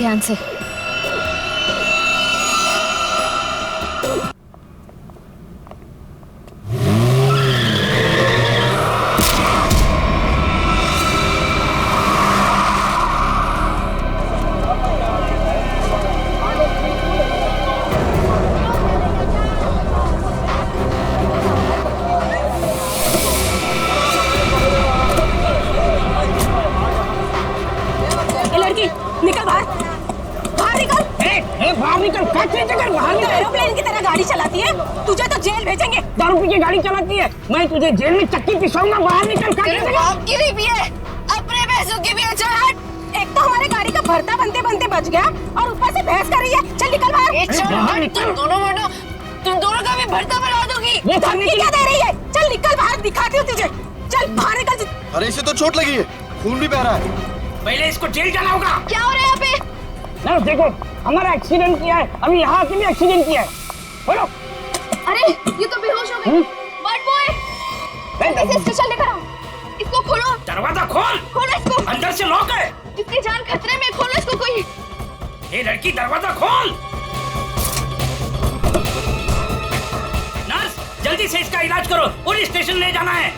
ध्यान से। निकल बाहर, बाहर निकल। बाहर निकल, बाहर निकल। एरोप्लेन की तरह गाड़ी चलाती है, तुझे तो जेल भेजेंगे। दारू पी के गाड़ी चलाती है, मैं तुझे जेल में चक्की पिसाऊंगा। बाहर निकल। बाप की भी है, अपने पैसों की भी है। चल हट। एक तो हमारे गाड़ी का भरता बनते बनते बच गया और ऊपर से बहस कर रही है। चल निकल बाहर। तुम दोनों का भी भरता बना दोगी। धमकी क्या दे रही है? चल निकल बाहर, दिखाती हूँ तुझे। चल बाहर निकल। अरे इसे तो चोट लगी है, खून भी बह रहा है। पहले इसको जेल जाना होगा। क्या हो रहा है यहाँ पे? नर्स देखो, हमारा एक्सीडेंट किया है, अभी यहाँ से भी एक्सीडेंट किया है। बोलो। अरे ये तो बेहोश हो गई। बर्ड बॉय, इसे स्टेशन लेकर आओ। इसको खोलो। दरवाजा खोल। खोलो इसको। अंदर से लॉक है। इसकी जान खतरे में, खोलो इसको कोई। ये लड़की, दरवाजा खोल। नर्स जल्दी से इसका इलाज करो, पुलिस स्टेशन ले जाना है।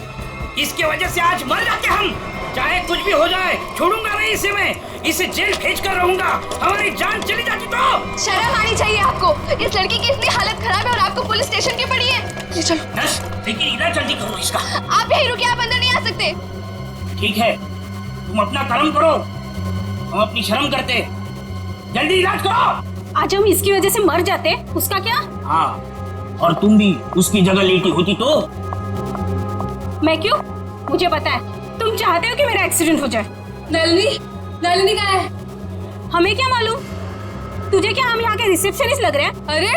इसकी वजह से आज मर जाते हम। चाहे कुछ भी हो जाए, छोड़ूंगा नहीं इसे मैं। इसे जेल भेज कर रहूंगा। हमारी जान चली जाती तो। शर्म आनी चाहिए आपको। इस लड़की की इतनी हालत खराब है और आपको पुलिस स्टेशन की पड़ी है। ये चलो। नर्स लेकिन इलाज जल्दी करो इसका। आप यहीं रुकिए, आप अंदर नहीं आ सकते। ठीक है, तुम अपना कर्म करो, हम अपनी शर्म करते। जल्दी इलाज करो। आज हम इसकी वजह से मर जाते, उसका क्या? हाँ, और तुम भी उसकी जगह लेटी होती तो। मैं क्यों? मुझे पता है, तुम चाहते हो कि मेरा एक्सीडेंट हो जाए। नलिनी कहाँ है? हमें क्या मालूम? तुझे क्या हम यहाँ के रिसेप्शनिस्ट लग रहे हैं? अरे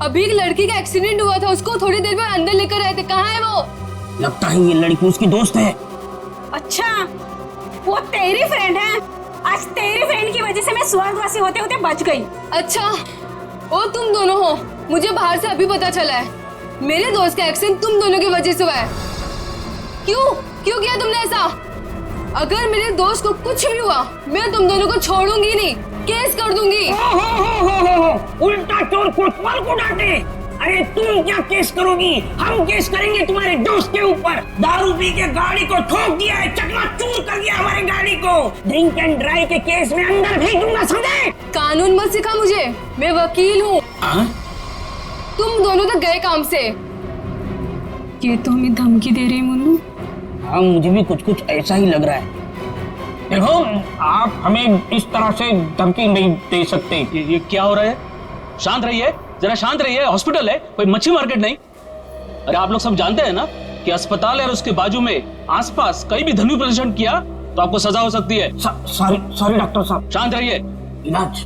अभी एक लड़की का एक्सीडेंट हुआ था, उसको थोड़ी देर में अंदर लेकर आए थे। कहाँ है वो? लगता है ये लड़की उसकी दोस्त है। अच्छा, वो तेरी फ्रेंड है। आज तेरी फ्रेंड की वजह से मैं स्वर्गवासी होते होते बच गई। अच्छा, वो तुम दोनों हो? मुझे बाहर से अभी पता चला है। मेरे दोस्त का एक्सीडेंट तुम दोनों की वजह से हुआ है। क्यों किया तुमने ऐसा? अगर मेरे दोस्त को कुछ भी हुआ, मैं तुम दोनों को छोड़ूंगी नहीं, केस कर दूंगी। उल्टा चोर कोतवाल को डांटे। अरे तुम क्या केस करोगी? हम केस करेंगे तुम्हारे दोस्त के ऊपर। दारू पी के गाड़ी को ठोक दिया है, चकनाचूर कर दिया हमारी गाड़ी को। ड्रिंक एंड ड्राइव के केस में अंदर भेज दूंगा, समझे? कानून मत सिखा मुझे, मैं वकील हूँ। तुम दोनों तो गए काम से। ये तो हमें धमकी दे रही है मुन्नू। हाँ, मुझे भी कुछ ऐसा ही लग रहा है। देखो, आप हमें इस तरह से धमकी नहीं दे सकते। ये क्या हो रहा है? शांत रहिए, जरा शांत रहिए। हॉस्पिटल है, कोई मच्छी मार्केट नहीं। अरे आप लोग सब जानते हैं ना कि अस्पताल है और उसके बाजू में आसपास कहीं भी ध्वनि प्रदर्शन किया तो आपको सजा हो सकती है। सॉरी डॉक्टर साहब। शांत रहिए। इलाज।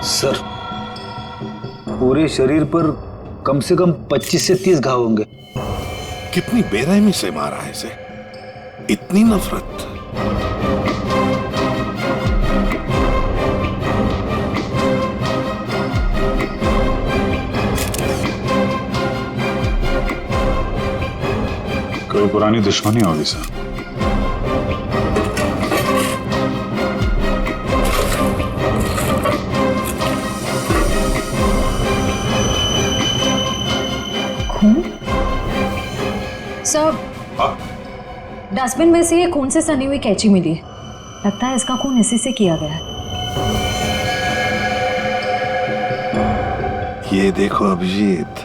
सर, पूरे शरीर पर कम से कम 25 से 30 घाव होंगे। कितनी बेरहमी से मारा है इसे, इतनी नफरत। कोई पुरानी दुश्मनी होगी सर। सर, डस्टबिन में से ये खून से सनी हुई कैंची मिली है। लगता है इसका खून इसी से किया गया है। ये देखो अभिजीत,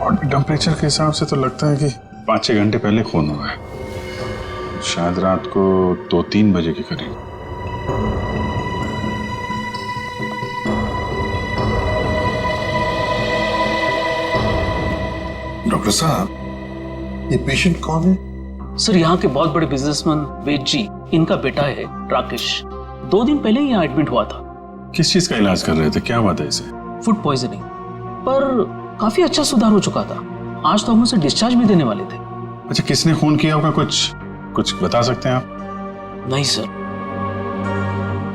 बॉडी टेम्परेचर के हिसाब से तो लगता है कि 5-6 घंटे पहले खून हुआ है। शायद रात को 2-3 बजे के करीब। डॉक्टर साहब, ये पेशेंट कौन है? सर यहाँ के बहुत बड़े बिजनेसमैन वेद जी, इनका बेटा है राकेश। 2 दिन पहले ही यहाँ एडमिट हुआ था। किस चीज का इलाज कर रहे थे? क्या बात है इसे? फूड पॉइजनिंग, पर काफी अच्छा सुधार हो चुका था। आज तो हम उसे डिस्चार्ज भी देने वाले थे। अच्छा, किसने खून किया होगा? कुछ बता सकते हैं आप? नहीं सर।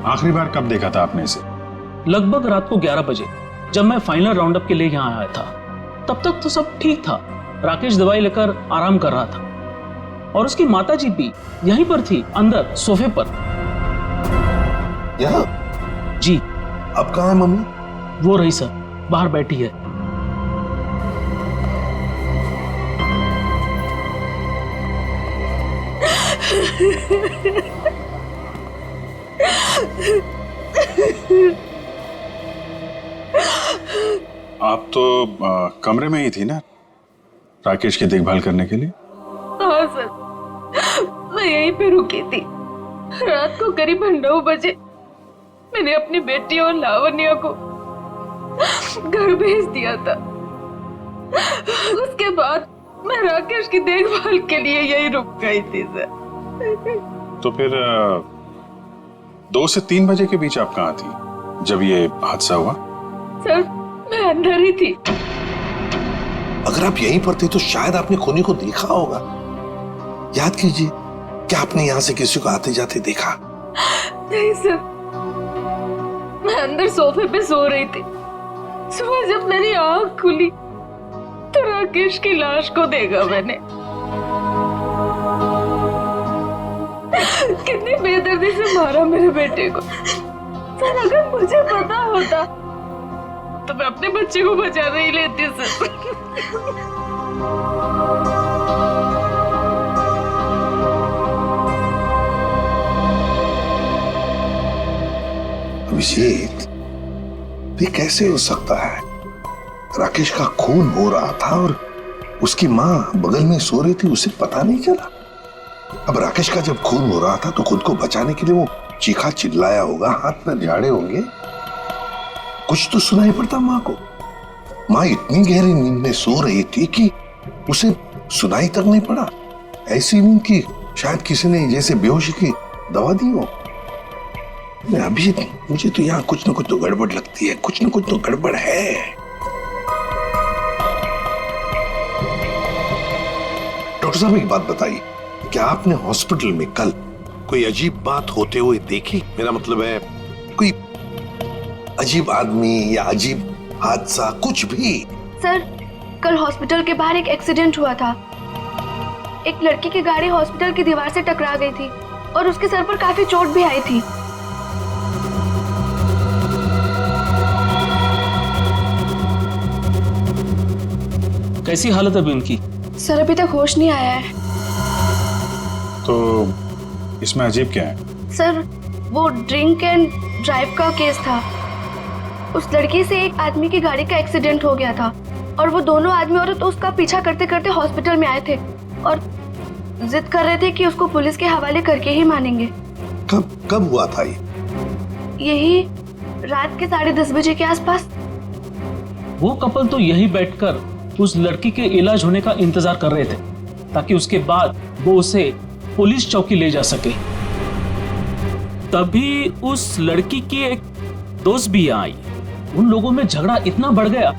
आखिरी बार कब देखा था आपने इसे? लगभग रात को 11 बजे, जब मैं फाइनल राउंड अप के लिए यहाँ आया था। तब तक तो सब ठीक था। राकेश दवाई लेकर आराम कर रहा था और उसकी माताजी भी यहीं पर थी, अंदर सोफे पर। यहाँ? जी। अब कहाँ है मम्मी? वो रही सर, बाहर बैठी है। आप तो कमरे में ही थी ना राकेश की देखभाल करने के लिए? हाँ सर, मैं यहीं पे रुकी थी। रात को करीब 9 बजे मैंने अपनी बेटी और लावण्या को घर भेज दिया था। उसके बाद मैं राकेश की देखभाल के लिए यहीं रुक गई थी सर। तो फिर 2 से 3 बजे के बीच आप कहाँ थी जब ये हादसा हुआ? सर, मैं अंदर ही थी। अगर आप यहीं पर थे तो शायद आपने खूनी को देखा होगा। याद कीजिए, क्या आपने यहाँ से किसी को आते जाते देखा? नहीं सर, मैं अंदर सोफे पे सो रही थी। सुबह जब मेरी आंख खुली तो राकेश की लाश को देखा मैंने। कितनी बेदर्दी से मारा मेरे बेटे को। सर, अगर मुझे पता होता तो मैं अपने बच्चे को बचा नहीं लेती सर। अभिजीत, ये कैसे हो सकता है? राकेश का खून हो रहा था और उसकी माँ बगल में सो रही थी, उसे पता नहीं चला। अब राकेश का जब खून हो रहा था तो खुद को बचाने के लिए वो चीखा चिल्लाया होगा, हाथ पैर झाड़े होंगे। कुछ तो सुनाई पड़ता माँ को। माँ इतनी गहरी नींद में सो रही थी कि उसे सुनाई तक नहीं पड़ा। ऐसी नींद की शायद किसी ने जैसे बेहोशी की दवा दी हो। अभिजीत, मुझे तो यहाँ कुछ न कुछ तो गड़बड़ लगती है, कुछ न कुछ तो गड़बड़ है। डॉक्टर साहब, एक बात बताइए, क्या आपने हॉस्पिटल में कल कोई अजीब बात होते हुए देखी? मेरा मतलब है कोई अजीब आदमी या अजीब हादसा, कुछ भी? सर, कल हॉस्पिटल के बाहर एक एक्सीडेंट हुआ था। एक लड़की की गाड़ी हॉस्पिटल की दीवार से टकरा गई थी और उसके सर पर काफी चोट भी आई थी। कैसी हालत है अभी उनकी? सर, अभी तक होश नहीं आया है। तो इसमें अजीब क्या है? सर, वो ड्रिंक एंड ड्राइव का केस था। उस लड़की से एक आदमी की गाड़ी का एक्सीडेंट हो गया था और वो दोनों आदमी औरत उसका पीछा करते करते हॉस्पिटल में आए थे और जिद कर रहे थे कि उसको पुलिस के हवाले करके ही मानेंगे। कब हुआ था ये? यही रात के 10:30 बजे के आसपास। वो कपल तो यही बैठकर उस लड़की के इलाज होने का इंतजार कर रहे थे ताकि उसके बाद वो उसे पुलिस चौकी ले जा सके। तभी उस लड़की की एक दोस्त भी यहाँ आई। उन लोगों में झगड़ा इतना बढ़ गया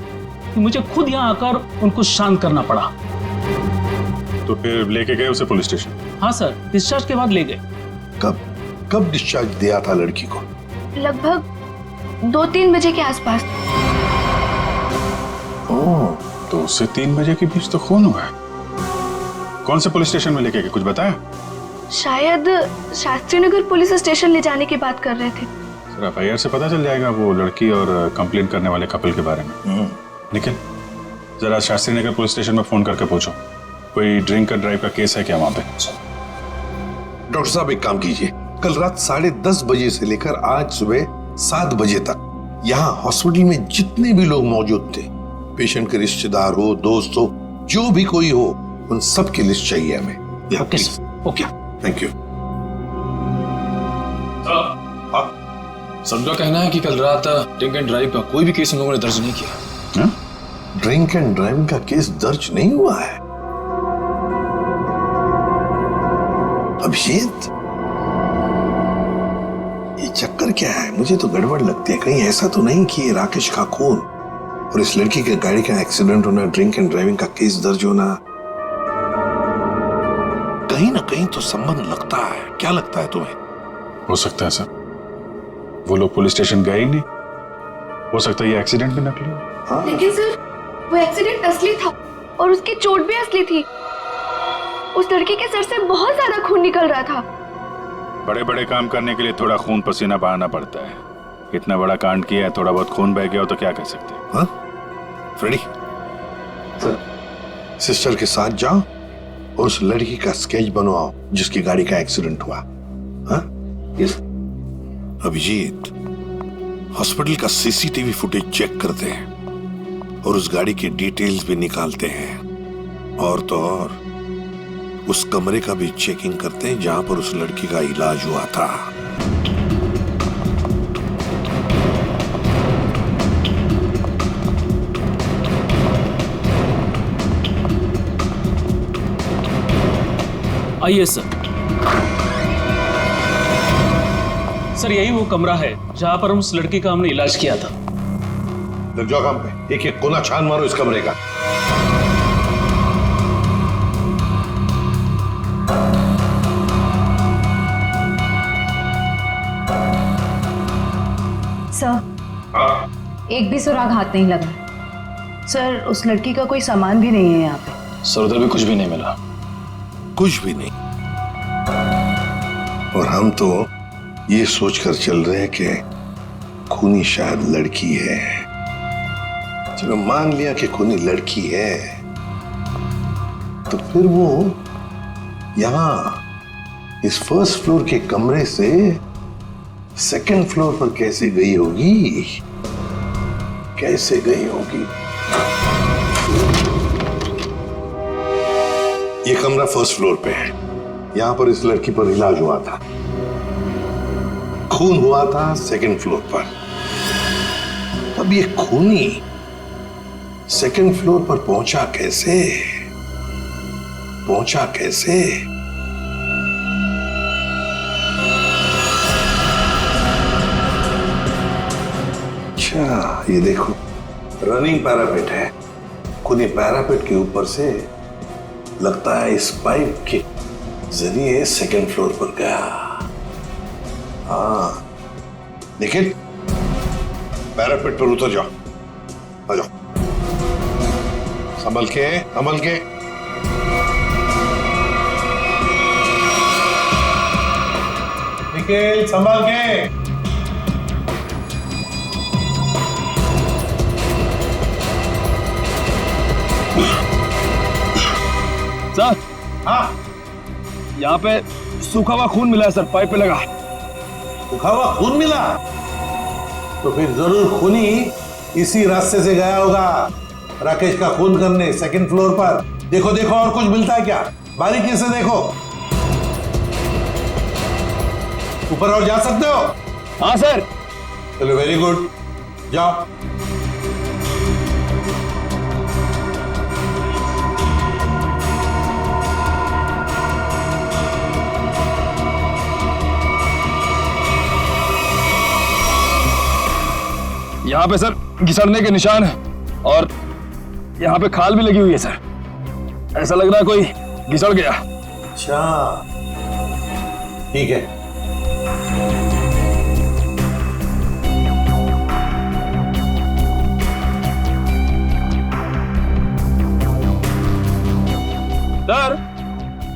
कि मुझे खुद यहाँ आकर उनको शांत करना पड़ा। तो फिर लेके गए उसे पुलिस स्टेशन? हाँ सर, डिस्चार्ज के बाद ले गए। कब डिस्चार्ज दिया था लड़की को? लगभग 2-3 बजे के आसपास। ओह, तो उससे 3 बजे के बीच तो खून हुआ है। कौन से पुलिस स्टेशन में लेके गए, कुछ बताया? शायद शास्त्री नगर पुलिस स्टेशन ले जाने की बात कर रहे थे। सर FIR से पता चल जाएगा वो लड़की और कंप्लेंट करने वाले कपल के बारे में। निखिल, जरा शास्त्री नगर पुलिस स्टेशन में फोन करके पूछो कोई ड्रिंक एंड ड्राइव का केस है क्या वहां पे। डॉक्टर साहब एक काम कीजिए, कल रात 10:30 बजे से लेकर आज सुबह 7 बजे तक यहाँ हॉस्पिटल में जितने भी लोग मौजूद थे, पेशेंट के रिश्तेदार हो, दोस्त हो, जो भी कोई हो, उन सब की लिस्ट चाहिए हमें। Okay okay, thank you. सबका कहना है कि कल रात ड्रिंक एंड ड्राइव का कोई भी केस उन लोगों ने दर्ज नहीं किया। ड्रिंक एंड ड्राइविंग का केस दर्ज नहीं हुआ है? अभिजीत, ये चक्कर क्या है? मुझे तो गड़बड़ लगती है। कहीं ऐसा तो नहीं कि ये राकेश का खून और इस लड़की के गाड़ी का एक्सीडेंट होना, ड्रिंक एंड ड्राइविंग का केस दर्ज होना, कहीं ना कहीं तो संबंध लगता है। क्या लगता है तुम्हें? हो सकता है सर, वो लोग पुलिस स्टेशन गए ही नहीं, हो सकता है ये एक्सीडेंट भी नकली हो। लेकिन सर, वो एक्सीडेंट असली था और उसकी चोट भी असली थी। उस लड़की के सर से बहुत ज्यादा खून निकल रहा था। बड़े बड़े काम करने के लिए थोड़ा खून पसीना बहाना पड़ता है। इतना बड़ा कांड किया है, थोड़ा बहुत खून बह गया हो तो क्या कह सकते हैं। हाँ? फ्रेडी, सिस्टर के साथ जाओ और उस लड़की का स्केच बनवाओ जिसकी गाड़ी का एक्सीडेंट हुआ। हाँ? यस। अभिजीत, हॉस्पिटल का CCTV फुटेज चेक करते हैं और उस गाड़ी की डिटेल्स भी निकालते हैं, और तो और उस कमरे का भी चेकिंग करते हैं जहां पर उस लड़की का इलाज हुआ था। आइए सर। सर, यही वो कमरा है जहां पर उस लड़की का हमने इलाज किया था। लग जाओ काम पे, एक एक कोना छान मारो इस कमरे का। सर, एक भी सुराग हाथ नहीं लगा। सर, उस लड़की का कोई सामान भी नहीं है यहाँ पे। सर, उधर भी कुछ भी नहीं मिला। कुछ भी नहीं। और हम तो ये सोचकर चल रहे हैं कि खूनी शायद लड़की है। चलो मान लिया कि खूनी लड़की है, तो फिर वो यहां इस फर्स्ट फ्लोर के कमरे से सेकंड फ्लोर पर कैसे गई होगी? कैसे गई होगी? ये कमरा फर्स्ट फ्लोर पे है। यहां पर इस लड़की पर इलाज हुआ था। खून हुआ था सेकंड फ्लोर पर। अब ये खूनी सेकंड फ्लोर पर पहुंचा कैसे? पहुंचा कैसे? अच्छा, ये देखो, रनिंग पैरापेट है। खूनी पैरापेट के ऊपर से लगता है इस पाइप के जरिए सेकंड फ्लोर पर गया। हाँ, निखिल, पैरापेट पर उतर जाओ। आ जाओ, संभल के, संभल के। निखिल, संभल के। सर, हाँ, यहाँ पे सूखा हुआ खून मिला है सर, पाइप पे लगा। सूखा हुआ खून मिला? तो फिर जरूर खूनी इसी रास्ते से गया होगा राकेश का खून करने सेकंड फ्लोर पर। देखो देखो, और कुछ मिलता है क्या? बारीकी से देखो। ऊपर और जा सकते हो? हाँ सर। चलो, वेरी गुड, जाओ। यहाँ पे सर घिसड़ने के निशान है और यहाँ पे खाल भी लगी हुई है सर। ऐसा लग रहा है कोई घिसड़ गया। अच्छा, ठीक है। सर,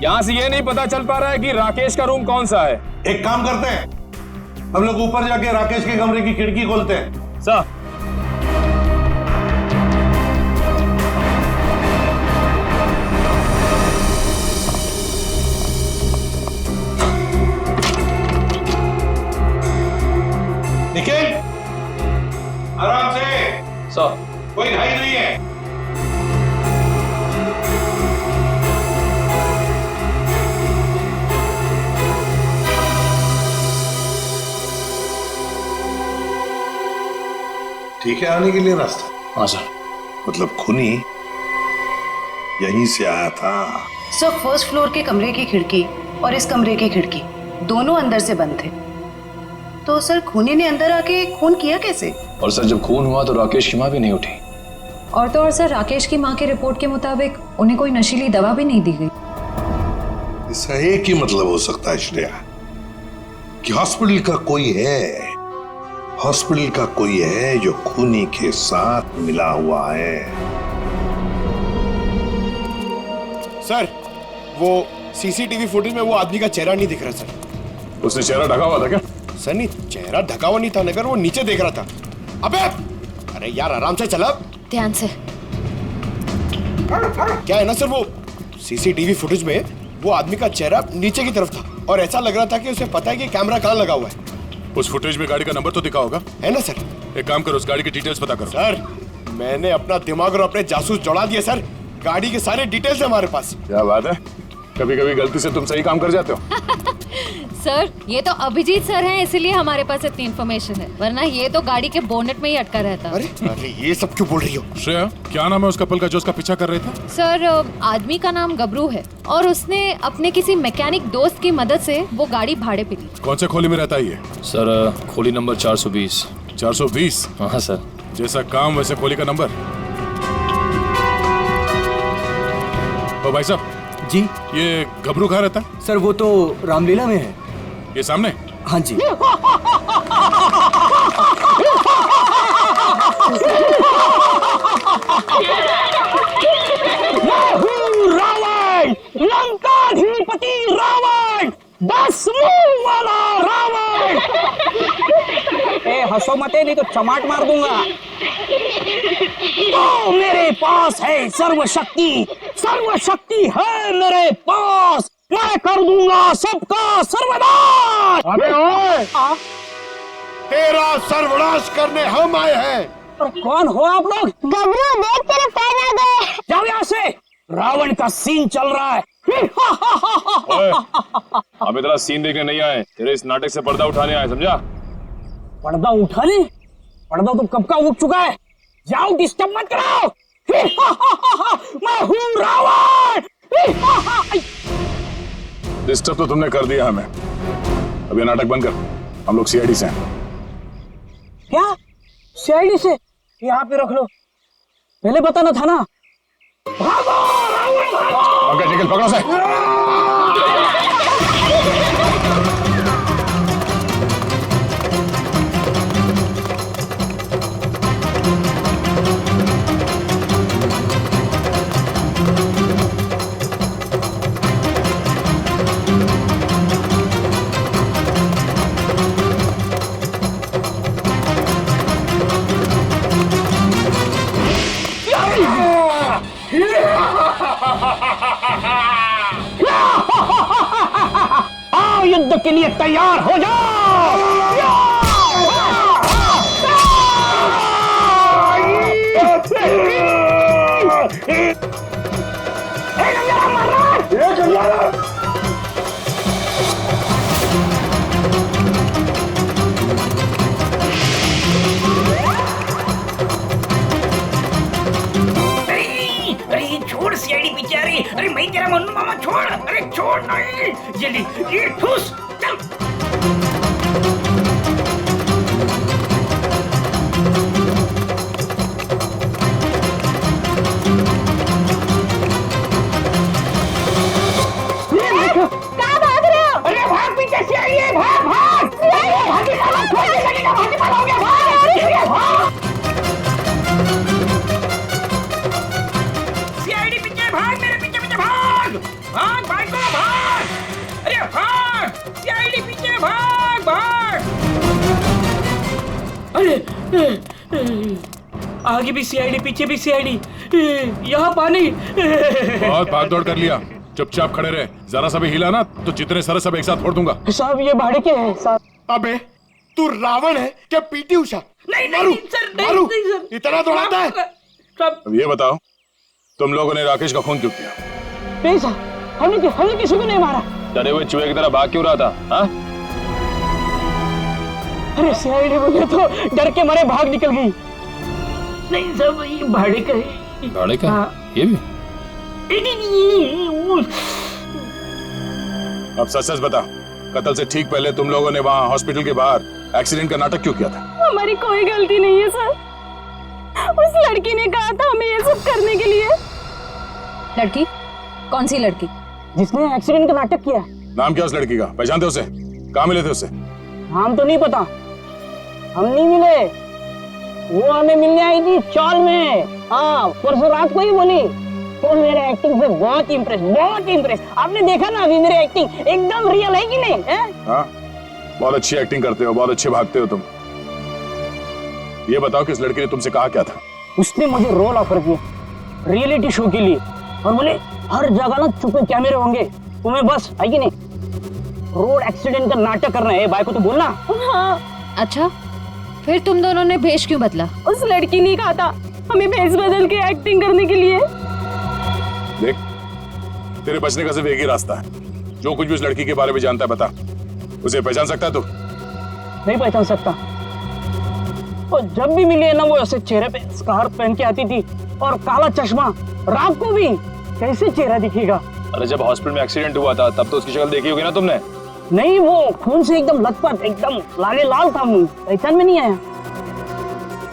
यहाँ से ये नहीं पता चल पा रहा है कि राकेश का रूम कौन सा है। एक काम करते हैं, हम लोग ऊपर जाके राकेश के कमरे की खिड़की खोलते हैं। सर निखिल, आराम से, सर कोई घाई नहीं है। ठीक है आने के लिए रास्ता? हाँ सर। मतलब खूनी यहीं से आया था? सर फर्स्ट फ्लोर के कमरे की खिड़की और इस कमरे की खिड़की दोनों अंदर से बंद थे। तो सर खूनी ने अंदर आके खून किया कैसे? और सर जब खून हुआ तो राकेश की माँ भी नहीं उठी। और तो और सर राकेश की माँ के रिपोर्ट के मुताबिक उन्हें कोई नशीली दवा भी नहीं दी गई। इसका एक ही मतलब हो सकता है श्रेया कि हॉस्पिटल का कोई है, हॉस्पिटल का कोई है जो खूनी के साथ मिला हुआ है। सर वो सीसीटीवी फुटेज में वो आदमी का चेहरा नहीं दिख रहा सर। उसने चेहरा ढका हुआ था क्या? सर नहीं, चेहरा ढका हुआ नहीं था, नगर वो नीचे देख रहा था। अबे अरे यार आराम से चला। ध्यान से। क्या है ना सर, वो सीसीटीवी फुटेज में वो आदमी का चेहरा नीचे की तरफ था और ऐसा लग रहा था कि उसे पता है कि कैमरा कहाँ लगा हुआ है। उस फुटेज में गाड़ी का नंबर तो दिखा होगा? है ना सर। एक काम करो, उस गाड़ी की डिटेल्स पता करो। सर मैंने अपना दिमाग और अपने जासूस जोड़ा दिए सर, गाड़ी के सारे डिटेल्स है हमारे पास। क्या बात है, कभी कभी गलती से तुम सही काम कर जाते हो। सर ये तो अभिजीत सर हैं, इसलिए हमारे पास इतनी इन्फॉर्मेशन है, वरना ये तो गाड़ी के बोनेट में ही अटका रहता। अरे अरे ये सब क्यों बोल रही हो? श्रेया क्या नाम है उस कपल का जो उसका पीछा कर रहे थे? सर आदमी का नाम गबरू है और उसने अपने किसी मैकेनिक दोस्त की मदद से वो गाड़ी भाड़े पे ली। कौन से खोली में रहता है ये? सर खोली नंबर 420। 420? हाँ सर। जैसा काम वैसे खोली का नंबर। ओ भाई साहब जी। ये घबरू कहाँ रहता है? सर वो तो रामलीला में है। ये सामने? हाँ जी। रावण, लंकाधिपति रावण, 10 मुंह वाला रावण। ए हंसो मते नहीं तो चमाट मार दूंगा। तो मेरे पास है सर्वशक्ति, सर्वशक्ति है मेरे पास, मैं कर दूंगा सबका सर्वनाश। अबे ओए, तेरा सर्वनाश करने हम आए हैं। पर कौन हो आप लोग? गबरू देख तेरे पैर आ गए। जाओ यहाँ से, रावण का सीन चल रहा है। ओए, हम इतना सीन देखने नहीं आए, तेरे इस नाटक से पर्दा उठाने आए, समझा? पर्दा उठाने? पर्दा तो कब का उठ चुका है, जाओ डिस्टर्ब मत कराओ। मैं हूँ रावण। डिस्टर्ब तो तुमने कर दिया हमें, अब ये नाटक बंद कर, हम लोग सीआईडी से हैं। क्या सीआईडी से? यहाँ पे रख लो, पहले बताना था ना। भागो रावण भागो। पंकज निकल, पकड़ो से। आओ युद्ध के लिए तैयार हो जाओ। छोड़ सीआईडी पीछे आ रही। अरे मैं तेरा मन्नू मामा छोड़, अरे छोड़ नहीं, ये ठूस चल। कहाँ भाग रहे हो? अरे भाग, पीछे से आइए, भाग भाग। भागी साला, छोड़ने लगेगा, भागी पाल हो गया, भाग। सीआईडी पीछे भाग, मेरे पीछे पीछे भाग, भाग भाग भाग। अरे भाग, सीआईडी पीछे भाग भाग। आगे भी सीआईडी, पीछे भी सीआईडी, यहाँ पानी। बहुत भाग दौड़ कर लिया, चुपचाप खड़े रहे। जरा सा भी हिला ना तो जितने सारे सब एक साथ फोड़ दूंगा। साहब ये भाड़े के हैं साहब। अबे तू रावण है क्या पीटी उषा? नहीं मारू, सर, मारू। नहीं सर, इतना दौड़ाता है? अब ये बताओ, तुम लोगों ने राकेश का खून क्यों किया? नहीं साहब, हमने किसी को नहीं मारा। डरे हुए चूहे की तरह भाग क्यों रहा था? हाँ? अरे सीआईडी बोले तो डर के मारे भाग निकल गई। नहीं साहब, ये भाड़े का है। भाड़े का? हाँ। ये भी? अब सच बता, कत्ल से ठीक पहले तुम लोगों ने वहाँ हॉस्पिटल के बाहर एक्सीडेंट का नाटक क्यों किया था? हमारी कोई गलती नहीं है सर, उस लड़की ने कहा था हमें ये सब करने के लिए। लड़की? कौन सी लड़की? जिसने एक्सीडेंट का नाटक किया। नाम क्या उस लड़की का? पहचानते उसे? कहाँ मिले थे उससे? नाम तो नहीं पता, हम नहीं मिले। वो हमें मिलने आई थी चौल में। हाँ, परसों रात को ही बोली। तो मेरे एक्टिंग से बहुत इम्प्रेस। आपने देखा ना अभी मेरी एक्टिंग एकदम रियल है कि नहीं है? हाँ, बहुत अच्छी एक्टिंग करते हो, बहुत अच्छे भागते हो तुम। ये बताओ कि इस लड़की ने तुमसे कहा क्या था? उसने मुझे रोल ऑफर किया रियलिटी शो के लिए और बोले हर जगह ना छुपे कैमरे होंगे, तुम्हें बस है कि नहीं रोड एक्सीडेंट का नाटक करना है। भाई को तो बोलना। हाँ। अच्छा, फिर तुम दोनों ने भेष क्यों बदला? उस लड़की ने कहा था हमें भेष बदल के एक्टिंग करने के लिए। देख, तेरे बचने का सिर्फ एक ही रास्ता है। जो कुछ भी उस लड़की के बारे में जानता है बता। उसे पहचान सकता है तू? नहीं पहचान सकता। और जब भी मिली है ना, वो ऐसे चेहरे पे स्कार्फ पहन के आती थी और काला चश्मा। रात को भी कैसे चेहरा दिखेगा? अरे जब हॉस्पिटल में एक्सीडेंट हुआ था तब तो उसकी शक्ल देखी होगी ना तुमने? नहीं, वो खून से एकदम लथपथ, एकदम लाले लाल था, मुंह पहचान में नहीं आया।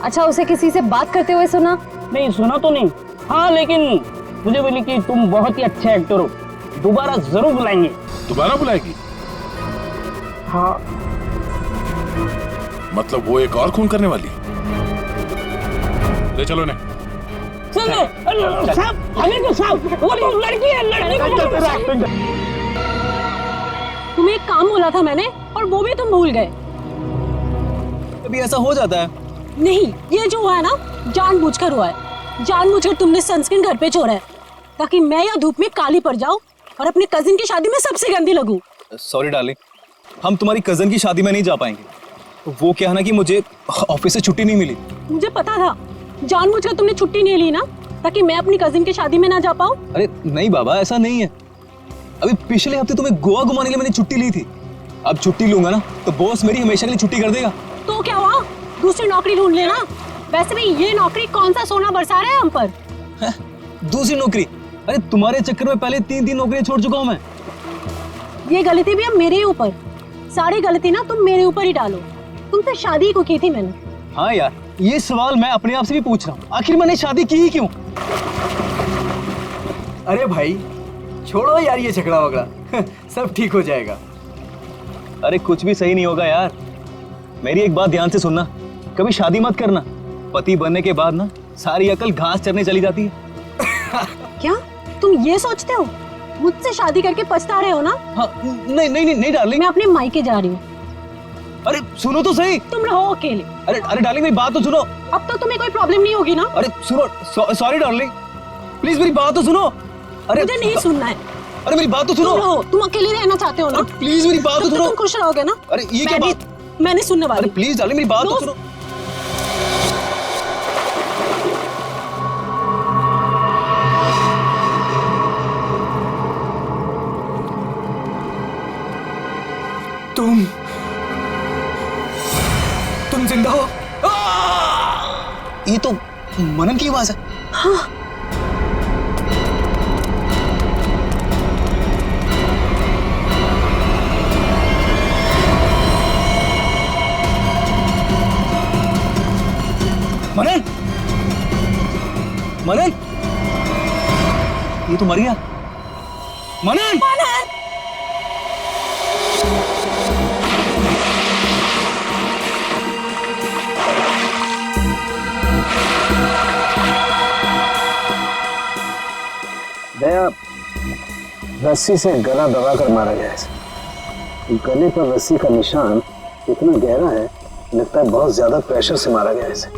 अच्छा, उसे किसी से बात करते हुए सुना? नहीं, सुना तो नहीं। हाँ, लेकिन मुझे बोली कि तुम बहुत ही अच्छे एक्टर हो, दोबारा जरूर बुलाएंगे। दोबारा बुलाएगी? हाँ। मतलब वो एक और खून करने वाली? ले चलो ने। साहब, हमें तो साहब, वो लड़की है, लड़की को तुम्हें एक काम बोला था मैंने और वो भी तुम भूल गए। अभी ऐसा हो जाता है। नहीं, ये जो हुआ है ना जानबूझकर हुआ है। जानबूझकर तुमने सनस्क्रीन घर पे छोड़ा है ताकि मैं या धूप में काली पड़ जाऊं और अपने कजिन की शादी में सबसे गंदी लगूं। सॉरी डार्लिंग, हम तुम्हारी कजन की शादी में नहीं जा पाएंगे। वो क्या है ना कि मुझे ऑफिस से छुट्टी नहीं मिली। मुझे पता था, जानबूझकर तुमने छुट्टी नहीं ली ना ताकि मैं अपनी कजिन की शादी में ना जा पाऊं। अरे नहीं बाबा, ऐसा नहीं है। अभी पिछले हफ्ते तुम्हें गोवा घुमाने के लिए मैंने छुट्टी ली थी। अब छुट्टी लूंगा ना तो बॉस मेरी हमेशा के लिए छुट्टी कर देगा। तो क्या हुआ, दूसरी नौकरी ढूंढ लेना। वैसे भी ये नौकरी कौन सा सोना बरसा रहा है हम पर। दूसरी नौकरी? अरे तुम्हारे चक्कर में पहले 3 नौकरियां छोड़ चुका हूं मैं। ये गलती भी अब मेरे ऊपर। सारी गलती ना तुम मेरे ऊपर ही डालो। तुमसे शादी को की थी मैंने। हाँ यार, ये सवाल मैं अपने आप से भी पूछ रहा हूँ, आखिर मैंने शादी की ही क्यों? अरे भाई छोड़ो यार ये झगड़ा वगड़ा, सब ठीक हो जाएगा। अरे कुछ भी सही नहीं होगा यार। मेरी एक बात ध्यान से सुनना, कभी शादी मत करना। पति बनने के बाद ना सारी अकल घास चरने चली जाती है। क्या तुम ये सोचते हो मुझसे शादी करके पछता रहे हो ना? हाँ, नहीं डार्लिंग, मैं अपने मायके जा रही हूँ। अरे सुनो तो सही। तुम रहो अकेले। अरे डार्लिंग मेरी बात तो सुनो। अब तो तुम्हें कोई प्रॉब्लम नहीं होगी ना? अरे सुनो, सॉरी डार्लिंग, प्लीज मेरी बात तो सुनो। अरे मुझे नहीं सुनना है। अरे मेरी बात तो सुनो। तुम अकेले रहना चाहते हो ना? प्लीज मेरी बात तो सुनो। तुम खुश रहोगे ना? अरे ये क्या बात? मैंने सुनने वाली। अरे प्लीज डार्लिंग मेरी बात तो सुनो। तुम जिंदा हो? ये तो मनन की आवाज है। हाँ। मनन, मनन, ये तो मर गया। मनन, दया, रस्सी से गला दबाकर मारा गया है। गले पर रस्सी का निशान इतना गहरा है लगता है बहुत ज्यादा प्रेशर से मारा गया इसे।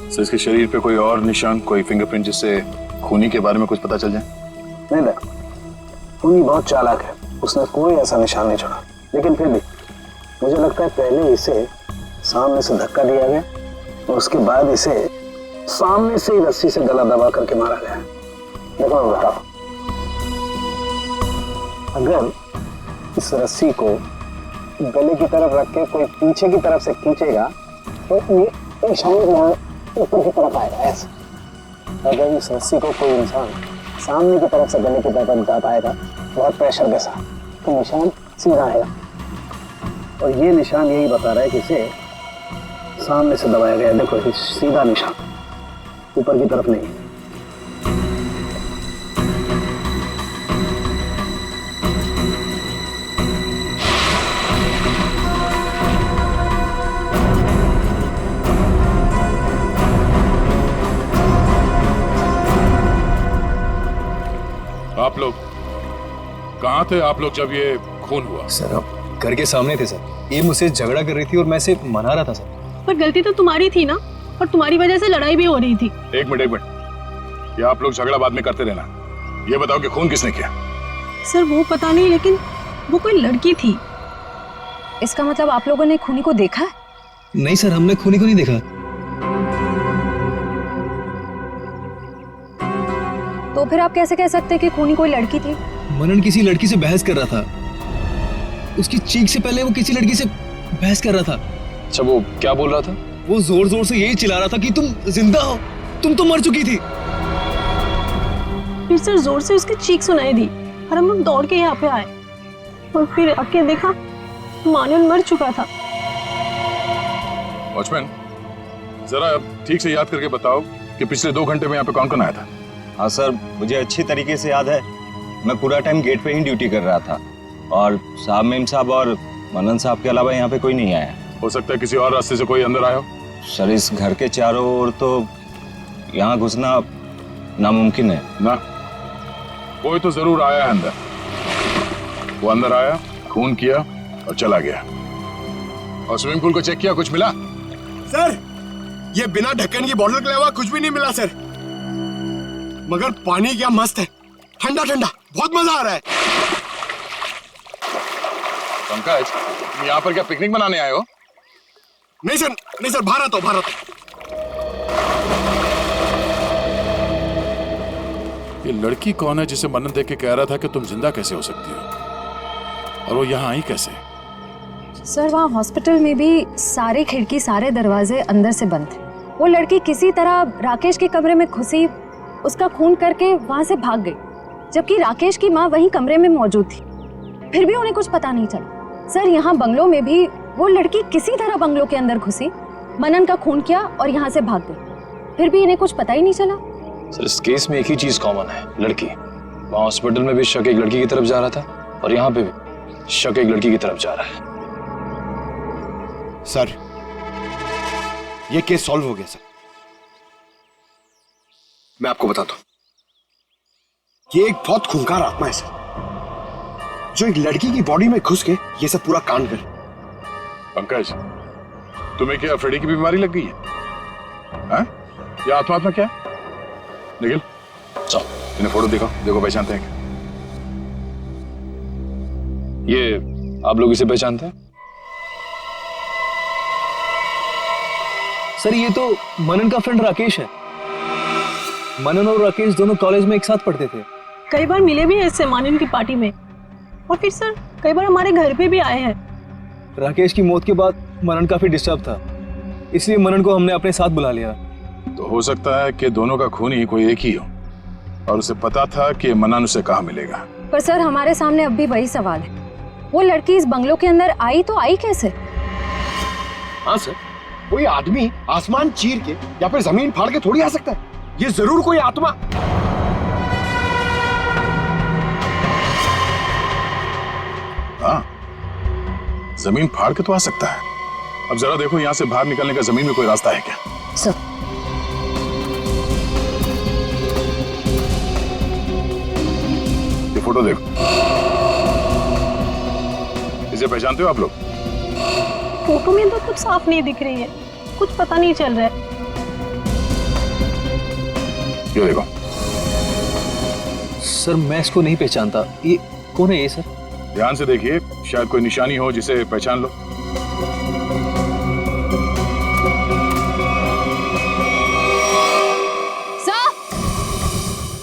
सर इसके शरीर पे कोई और निशान, कोई फिंगरप्रिंट जिससे खूनी के बारे में कुछ पता चल जाए? नहीं देखो, खूनी बहुत चालाक है, उसने कोई ऐसा निशान नहीं छोड़ा। लेकिन फिर भी मुझे लगता है पहले इसे सामने से धक्का दिया गया और उसके बाद इसे सामने से ही रस्सी से गला दबा करके मारा गया। देखो मैं बताओ, अगर इस रस्सी को गले की तरफ रख के कोई पीछे की तरफ से खींचेगा तो ये निशान ऊपर की तरफ आएगा ऐसे। अगर इस रस्सी को कोई इंसान सामने की तरफ से गले की तरफ दबाएगा बहुत प्रेशर के साथ तो निशान सीधा आएगा। और ये निशान यही बता रहा है कि इसे सामने से दबाया गया। देखो सीधा निशान, ऊपर की तरफ नहीं। आप लोग कहाँ थे आप लोग जब ये खून हुआ? सर आप घर के सामने थे सर। ये मुझसे झगड़ा कर रही थी और मैं इसे मना रहा था सर। पर गलती तो तुम्हारी थी ना, और तुम्हारी वजह से लड़ाई भी हो रही थी। एक मिनट, ये आप लोग झगड़ा बाद में करते रहना। ये बताओ कि खून किसने किया? सर वो पता नहीं, लेकिन वो कोई लड़की थी। इसका मतलब आप लोगों ने खूनी को देखा है? नहीं सर, हमने खूनी को नहीं देखा। तो फिर आप कैसे कह सकते हैं कि खूनी कोई लड़की थी? मनन किसी लड़की से बहस कर रहा था। उसकी चीख से पहले वो किसी लड़की से बहस कर रहा था। अच्छा वो क्या बोल रहा था? वो जोर जोर से यही चिल्ला रहा था कि तुम जिंदा हो, तुम तो मर चुकी थी। फिर सर जोर से उसकी चीख सुनाई दी और हम लोग दौड़ के यहाँ पे आए और फिर आके देखा मानन मर चुका था। वॉचमैन, जरा ठीक से याद करके बताओ कि पिछले 2 घंटे में यहाँ पे कौन कौन आया था? हाँ सर, मुझे अच्छी तरीके से याद है। मैं पूरा टाइम गेट पे ही ड्यूटी कर रहा था और साहब मेम साहब और मनन साहब के अलावा यहाँ पे कोई नहीं आया। हो सकता है किसी और रास्ते से कोई अंदर आया हो। सर इस घर के चारों ओर तो यहाँ घुसना नामुमकिन है ना। कोई तो जरूर आया है अंदर। वो अंदर आया, खून किया और चला गया। और स्विमिंग पूल को चेक किया, कुछ मिला? सर ये बिना ढक्कन की बोतल के अलावा कुछ भी नहीं मिला सर। मगर पानी क्या मस्त है, ठंडा ठंडा, बहुत मजा आ रहा है। पंकज, तुम यहाँ पर क्या पिकनिक मनाने आए हो? नहीं सर, भारत हो भारत। ये लड़की कौन है जिसे मनन देख के कह रहा था कि तुम जिंदा कैसे हो सकती हो, और वो यहाँ आई कैसे? सर वहाँ हॉस्पिटल में भी सारे खिड़की सारे दरवाजे अंदर से बंद थे। वो लड़की किसी तरह राकेश के कमरे में घुसी, उसका खून करके वहाँ से भाग गई, जबकि राकेश की माँ वहीं कमरे में मौजूद थी। फिर भी उन्हें कुछ पता नहीं चला। सर यहाँ बंगलों में भी वो लड़की किसी तरह बंगलों के अंदर घुसी, मनन का खून किया और यहाँ से भाग गई। फिर भी इन्हें कुछ पता ही नहीं चला। सर इस केस में एक ही चीज कॉमन है, लड़की। वहाँ हॉस्पिटल में भी शक एक लड़की की तरफ जा रहा था और यहाँ पे भी शक एक लड़की की तरफ जा रहा है। सर ये केस सॉल्व हो गया सर। मैं आपको बताता हूं, ये एक बहुत खूंखार आत्मा है सर, जो एक लड़की की बॉडी में घुस के ये सब पूरा कांड करे। पंकज, तुम्हें क्या फ्रेडी की बीमारी लग गई है? हाँ? ये आत्मा क्या है? निखिल, चलो इन्हें फोटो देखो पहचानते हैं क्या? ये आप लोग इसे पहचानते हैं? सर ये तो मनन का फ्रेंड राकेश है। मनन और राकेश दोनों कॉलेज में एक साथ पढ़ते थे। कई बार मिले भी हैं इससे मानन की पार्टी में, और फिर सर कई बार हमारे घर पे भी आए हैं। राकेश की मौत के बाद मनन काफी डिस्टर्ब था, इसलिए मनन को हमने अपने साथ बुला लिया। तो हो सकता है कि दोनों का खूनी कोई एक ही हो और उसे पता था कि मनन उसे कहाँ मिलेगा। पर सर हमारे सामने अब भी वही सवाल है, वो लड़की इस बंगलों के अंदर आई तो आई कैसे? हाँ सर, कोई आदमी आसमान चीर के या फिर जमीन फाड़ के थोड़ी आ सकता है। ये जरूर कोई आत्मा। हाँ, जमीन फाड़ के तो आ सकता है। अब जरा देखो यहाँ से बाहर निकलने का जमीन में कोई रास्ता है क्या? सर ये फोटो देखो, इसे पहचानते हो आप लोग? फोटो में तो कुछ साफ नहीं दिख रही है, कुछ पता नहीं चल रहा है। ये देखो सर, मैं इसको नहीं पहचानता। ये कौन है ये सर? ध्यान से देखिए, शायद कोई निशानी हो जिसे पहचान लो।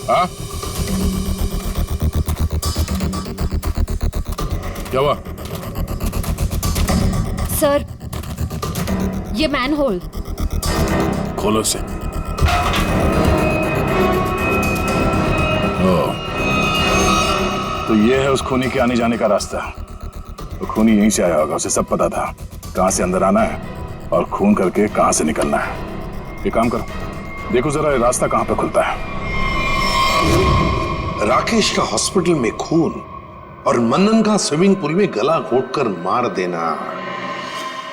हाँ? क्या हुआ? सर, ये मैनहोल। खोलो से। तो ये है उस खूनी के आने जाने का रास्ता। तो खूनी यहीं से आया होगा, उसे सब पता था कहां से अंदर आना है और खून करके कहां से निकलना है। ये काम करो, देखो जरा ये रास्ता कहां पे खुलता है। राकेश का हॉस्पिटल में खून और मनन का स्विमिंग पूल में गला घोटकर मार देना,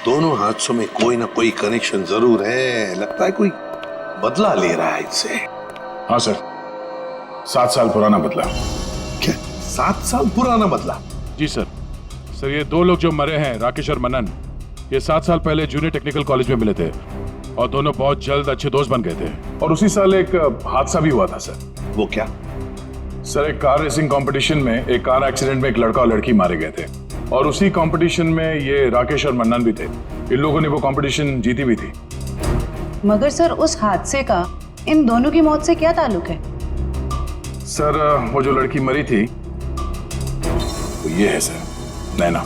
दोनों हादसों में कोई ना कोई कनेक्शन जरूर है। लगता है कोई बदला ले रहा है इससे। हाँ सर, 7 साल पुराना बदला। क्या 7 साल पुराना बदला? जी सर। सर, ये 2 लोग जो मरे हैं, राकेश और मनन, ये 7 साल पहले जूनियर टेक्निकल कॉलेज में मिले थे और दोनों बहुत जल्द अच्छे दोस्त बन गए थे। और उसी साल एक हादसा भी हुआ था सर। वो क्या? सर, एक कार रेसिंग कंपटीशन में एक कार एक्सीडेंट में एक लड़का और लड़की मारे गए थे और उसी कंपटीशन में ये राकेश और मन्नन भी थे। इन लोगों ने वो कंपटीशन जीती भी थी। मगर सर, उस हादसे का इन दोनों की मौत से क्या ताल्लुक है? सर, वो जो लड़की मरी थी वो ये है सर, नैना।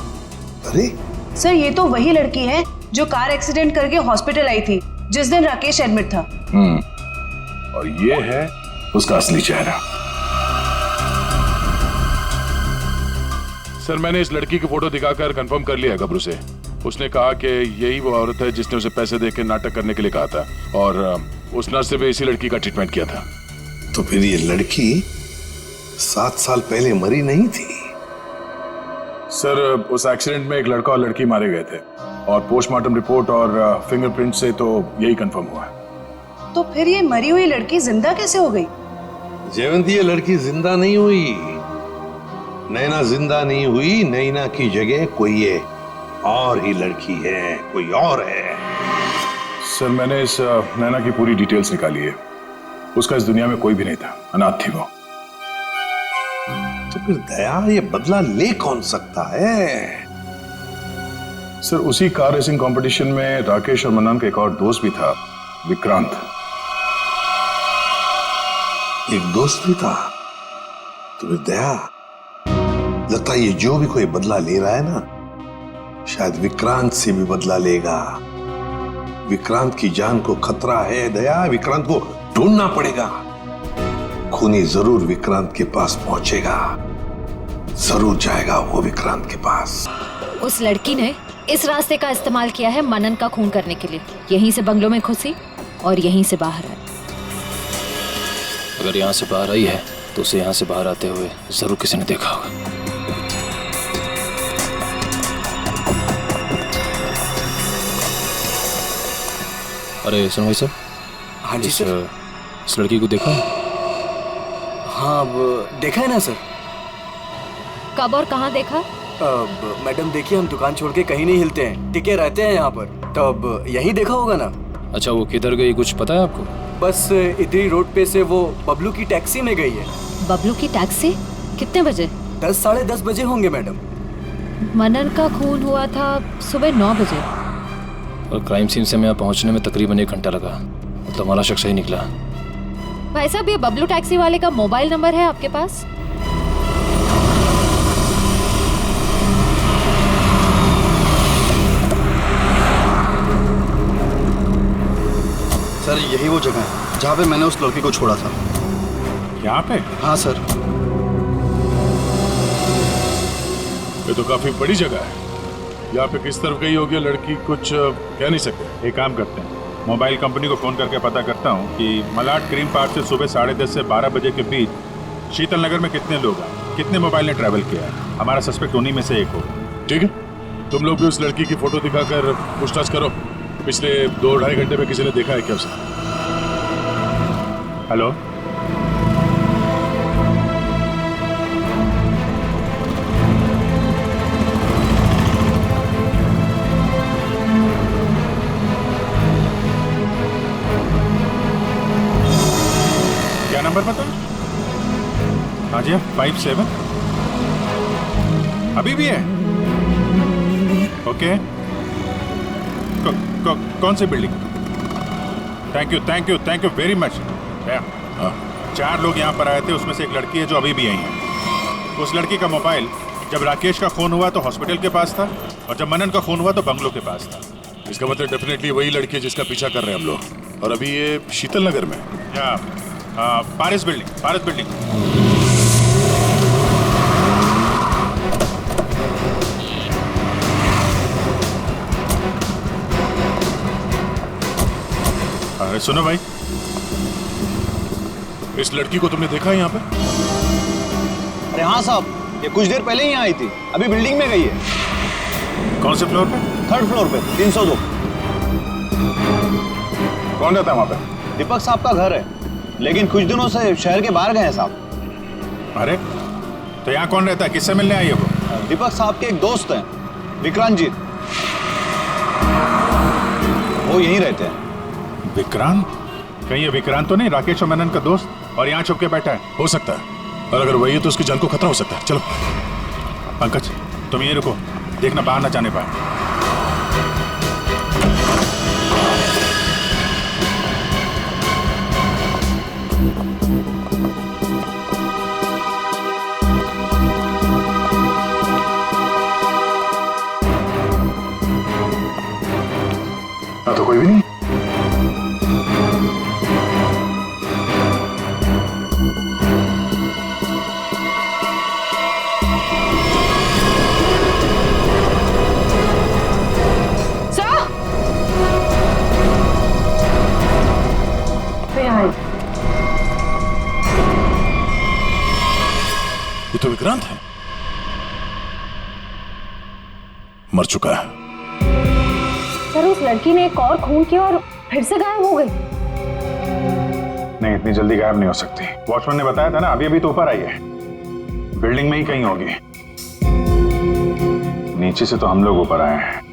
अरे सर, ये तो वही लड़की है जो कार एक्सीडेंट करके हॉस्पिटल आई थी जिस दिन राकेश एडमिट था। और ये है उसका असली चेहरा। सर, मैंने इस लड़की की फोटो दिखाकर कंफर्म कर लिया गबरू से। उसने कहा कि यही वो औरत है जिसने उसे पैसे देकर नाटक करने के लिए कहा था और उस नर्स से भी इसी लड़की का ट्रीटमेंट किया था। तो फिर ये लड़की 7 साल पहले मरी नहीं थी? सर, उस एक्सीडेंट में एक लड़का और लड़की मारे गए थे और पोस्टमार्टम रिपोर्ट और फिंगरप्रिंट से तो यही कंफर्म हुआ है। तो फिर ये मरी हुई लड़की जिंदा कैसे हो गई? जयवंती, ये लड़की जिंदा नहीं हुई। नैना जिंदा नहीं हुई। नैना की जगह कोई ये और ही लड़की है, कोई और है। सर, मैंने इस नैना की पूरी डिटेल्स निकाली है। उसका इस दुनिया में कोई भी नहीं था, अनाथ थी वो। तो फिर दया ये बदला ले कौन सकता है? सर, उसी कार रेसिंग कंपटीशन में राकेश और मन्नन का एक और दोस्त भी था, विक्रांत। एक दोस्त भी था? तो फिर दया, लगता है ये जो भी कोई बदला ले रहा है ना, शायद विक्रांत से भी बदला लेगा। विक्रांत की जान को खतरा है दया, विक्रांत को ढूंढना पड़ेगा। खूनी जरूर विक्रांत के पास पहुंचेगा, जरूर जाएगा वो विक्रांत के पास। उस लड़की ने इस रास्ते का इस्तेमाल किया है मनन का खून करने के लिए। यहीं से बंगलों में घुसी और यहीं से बाहर आई। अगर यहाँ से बाहर आई है तो उसे यहाँ से बाहर आते हुए जरूर किसी ने देखा होगा। अरे सुनो भाई साहब। हाँ जी सर। इस लड़की को देखा? हाँ, अब देखा है ना सर। कब और कहाँ देखा? अब मैडम देखिए, हम दुकान छोड़ के कहीं नहीं हिलते हैं, टिके रहते हैं यहाँ पर, तो अब यही देखा होगा ना। अच्छा, वो किधर गई कुछ पता है आपको? बस इधरी रोड पे से वो बबलू की टैक्सी में गई है। बबलू की टैक्सी? कितने बजे? 10 साढ़े 10 बजे होंगे मैडम। मनन का खून हुआ था सुबह 9 बजे और क्राइम सीन से मैं यहाँ पहुँचने में तकरीबन 1 घंटा लगा। मतलब हमारा शख्स ही निकला। भाई साहब, ये बबलू टैक्सी वाले का मोबाइल नंबर है आपके पास? सर, यही वो जगह है जहाँ पे मैंने उस लड़की को छोड़ा था। यहाँ पे? हाँ सर। ये तो काफी बड़ी जगह है। यहाँ पे किस तरफ गई होगी लड़की कुछ कह नहीं सकते। एक काम करते हैं, मोबाइल कंपनी को फोन करके पता करता हूँ कि मलाड क्रीम पार्क से सुबह 10:30 से 12 बजे के बीच शीतल नगर में कितने लोग हैं, कितने मोबाइल ने ट्रैवल किया है। हमारा सस्पेक्ट उन्हीं में से एक होगा। ठीक है, तुम लोग भी उस लड़की की फोटो दिखाकर पूछताछ करो। पिछले 2-2.5 घंटे में किसी ने देखा है क्या उसे? हेलो, नंबर पता है? हाँ जी, 57 अभी भी है? ओके। कौन सी building? Thank you very much. 4 लोग यहाँ पर आए थे, उसमें से एक लड़की है जो अभी भी आई है। उस लड़की का मोबाइल जब राकेश का खून हुआ तो हॉस्पिटल के पास था, और जब मनन का खून हुआ तो बंगलो के पास था। इसका मतलब डेफिनेटली वही लड़की है जिसका पीछा कर रहे हैं हम लोग। और अभी ये शीतल नगर में, या पारिस बिल्डिंग। अरे सुनो भाई, इस लड़की को तुमने देखा है यहाँ पे? अरे हाँ साहब, ये कुछ देर पहले ही यहाँ आई थी, अभी बिल्डिंग में गई है। कौन से फ्लोर पे? 3rd फ्लोर पे, 302। कौन रहता है वहाँ पे? दीपक साहब का घर है, लेकिन कुछ दिनों से शहर के बाहर गए हैं साहब। अरे तो यहाँ कौन रहता है? किससे मिलने आई है वो? दीपक साहब के एक दोस्त हैं, विक्रांत जी, वो यहीं रहते हैं। विक्रांत? कहीं ये विक्रांत तो नहीं राकेश और मनन का दोस्त, और यहाँ छुप के बैठा है? हो सकता है, और अगर वही है तो उसकी जान को खतरा हो सकता है। चलो पंकज, तुम ये रुको, देखना बाहर ना जाने पाए। तो कोई भी नहीं। ये तो विक्रांत है, मर चुका है। सर उस लड़की ने एक और खून किया और फिर से गायब हो गई। नहीं, इतनी जल्दी गायब नहीं हो सकती। वॉचमैन ने बताया था ना, अभी तो ऊपर आई है, बिल्डिंग में ही कहीं होगी। नीचे से तो हम लोग ऊपर आए हैं।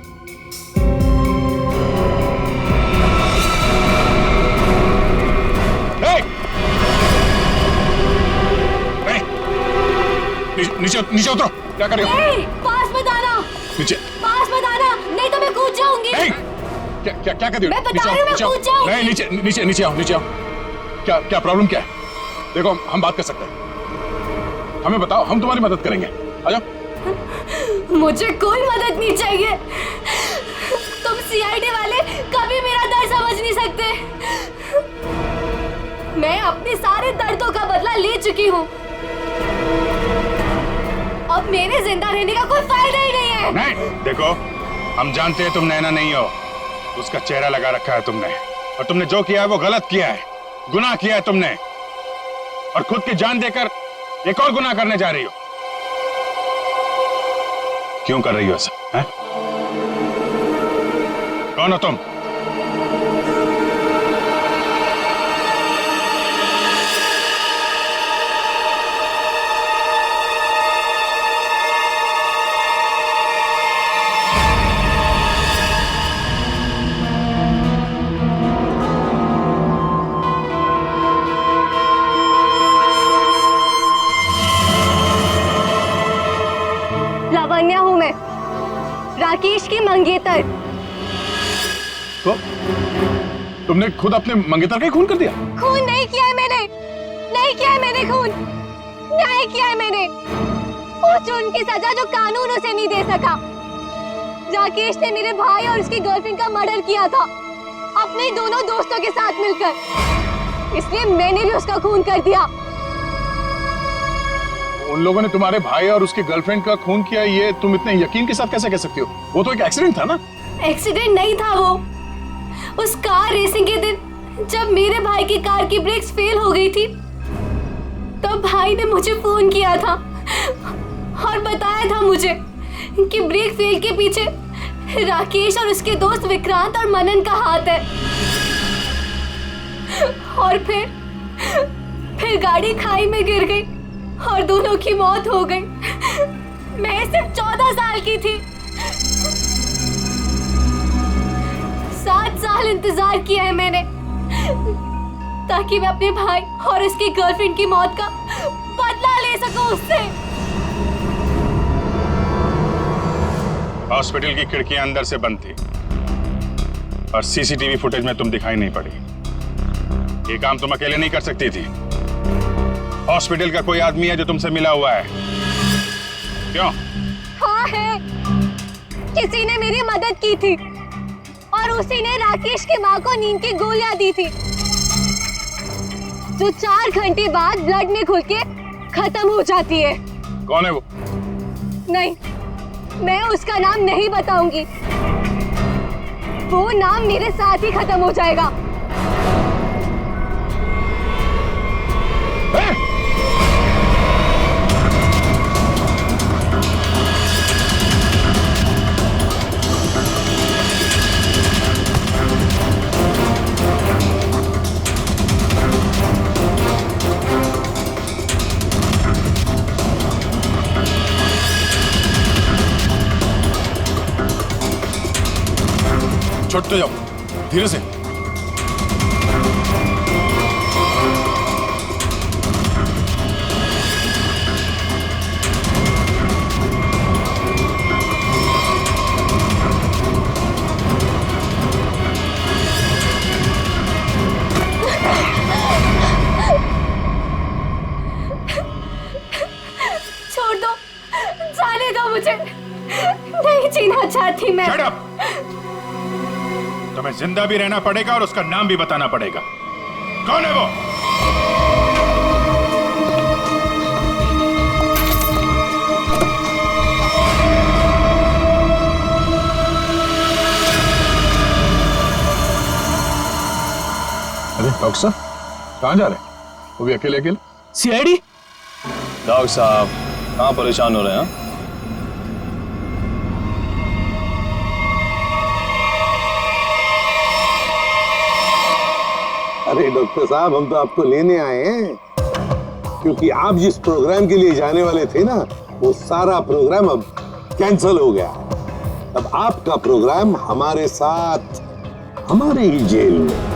नीचे उतरो, क्या कर रहे हो? पास मत आना, नीचे पास मत आना, नहीं तो मैं कूद जाऊंगी। क्या कर रही हो? मैं बता रही हूँ, मैं कूद जाऊंगी। नहीं, नीचे आओ। क्या प्रॉब्लम क्या है? देखो, हम बात कर सकते हैं, हमें बताओ, हम तुम्हारी मदद करेंगे। आ जाओ। मुझे कोई मदद नहीं चाहिए। तुम सीआईडी वाले कभी मेरा दर्द समझ नहीं सकते। मैं अपने सारे दर्दों का बदला ले चुकी हूँ। अब मेरे जिंदा रहने का कोई फायदा ही नहीं है। नहीं, देखो, हम जानते हैं तुम नैना नहीं हो, उसका चेहरा लगा रखा है तुमने, और तुमने जो किया है वो गलत किया है, गुनाह किया है तुमने, और खुद की जान देकर एक और गुनाह करने जा रही हो। क्यों कर रही हो ऐसा? हैं? कौन हो तुम? लावण्या हूं मैं, राकेश की मंगेतर। तो तुमने खुद अपने मंगेतर का ही खून कर दिया? खून नहीं किया है मैंने, नहीं किया है मैंने खून, न्याय किया है मैंने। उस जुर्म की सजा जो कानून उसे नहीं दे सका। राकेश ने मेरे भाई और उसकी गर्लफ्रेंड का मर्डर किया था, अपने दोनों दोस्तों के साथ मिलकर, इसलिए मैंने भी उसका खून कर दिया। उन लोगों ने तुम्हारे भाई और उसकी गर्लफ्रेंड का खून किया, ये तुम इतने यकीन के साथ कैसे कह सकती हो? वो तो एक एक्सीडेंट था ना? एक्सीडेंट नहीं था वो। उस कार रेसिंग के दिन जब मेरे भाई की कार की ब्रेक्स फेल हो गई थी, तब भाई ने मुझे फोन किया था और बताया था मुझे कि ब्रेक फेल के पीछे राकेश और उसके दोस्त विक्रांत और मनन का हाथ है। और फिर गाड़ी खाई में गिर गई और दोनों की मौत हो गई। मैं सिर्फ 14 साल की थी। 7 साल इंतजार किया है मैंने, ताकि मैं अपने भाई और उसकी गर्लफ्रेंड की मौत का बदला ले सकूं उससे। हॉस्पिटल की खिड़कियां अंदर से बंद थी और सीसीटीवी फुटेज में तुम दिखाई नहीं पड़ी। ये काम तुम अकेले नहीं कर सकती थी। हॉस्पिटल का कोई आदमी है जो तुमसे मिला हुआ है? क्यों? हाँ है, किसी ने मेरी मदद की थी और उसी ने राकेश की माँ को नींद की गोलियां दी थी जो 4 घंटे बाद ब्लड में घुल के खत्म हो जाती है। कौन है वो? नहीं, मैं उसका नाम नहीं बताऊंगी। वो नाम मेरे साथ ही खत्म हो जाएगा। छोड़ते जाओ, धीरे से। छोड़ दो, जाने दो मुझे, नहीं जीना चाहती मैं। Shut up! तुम्हें जिंदा भी रहना पड़ेगा और उसका नाम भी बताना पड़ेगा। कौन है वो? अरे डॉक्टर साहब कहाँ जा रहे हैं? वो भी अकेले अकेले? सीआईडी? डॉक्टर साहब कहाँ परेशान हो रहे हैं? अरे डॉक्टर साहब, हम तो आपको लेने आए हैं क्योंकि आप जिस प्रोग्राम के लिए जाने वाले थे ना, वो सारा प्रोग्राम अब कैंसिल हो गया। अब आपका प्रोग्राम हमारे साथ, हमारे ही जेल में।